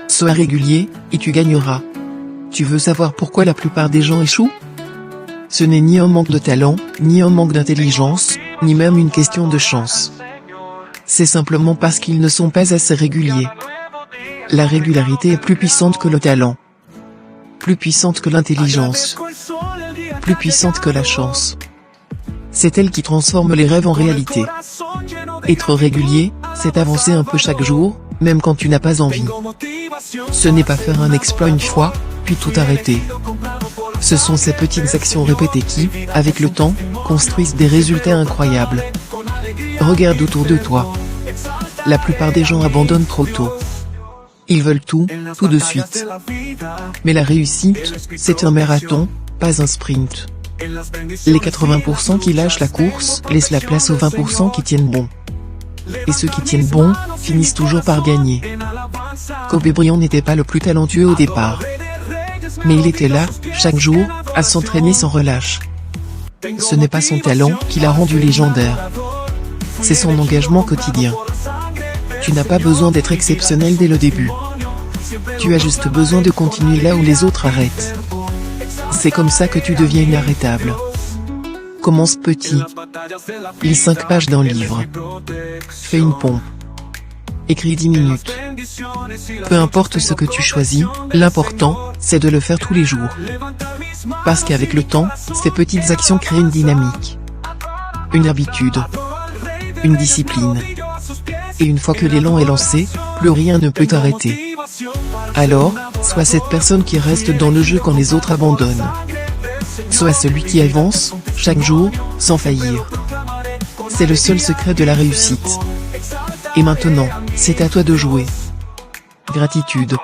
Sois régulier, et tu gagneras. Tu veux savoir pourquoi la plupart des gens échouent? Ce n'est ni un manque de talent, ni un manque d'intelligence, ni même une question de chance. C'est simplement parce qu'ils ne sont pas assez réguliers. La régularité est plus puissante que le talent. Plus puissante que l'intelligence. Plus puissante que la chance. C'est elle qui transforme les rêves en réalité. Être régulier, c'est avancer un peu chaque jour, même quand tu n'as pas envie. Ce n'est pas faire un exploit une fois, puis tout arrêter. Ce sont ces petites actions répétées qui, avec le temps, construisent des résultats incroyables. Regarde autour de toi. La plupart des gens abandonnent trop tôt. Ils veulent tout de suite. Mais la réussite, c'est un marathon, pas un sprint. Les 80% qui lâchent la course laissent la place aux 20% qui tiennent bon. Et ceux qui tiennent bon, finissent toujours par gagner. Kobe Bryant n'était pas le plus talentueux au départ. Mais il était là, chaque jour, à s'entraîner sans relâche. Ce n'est pas son talent qui l'a rendu légendaire. C'est son engagement quotidien. Tu n'as pas besoin d'être exceptionnel dès le début. Tu as juste besoin de continuer là où les autres arrêtent. C'est comme ça que tu deviens inarrêtable. Commence petit. Lis 5 pages d'un livre. Fais une pompe. Écris 10 minutes. Peu importe ce que tu choisis, l'important, c'est de le faire tous les jours. Parce qu'avec le temps, ces petites actions créent une dynamique. Une habitude. Une discipline. Et une fois que l'élan est lancé, plus rien ne peut t'arrêter. Alors, sois cette personne qui reste dans le jeu quand les autres abandonnent. Sois celui qui avance, chaque jour, sans faillir. C'est le seul secret de la réussite. Et maintenant, c'est à toi de jouer. Gratitude.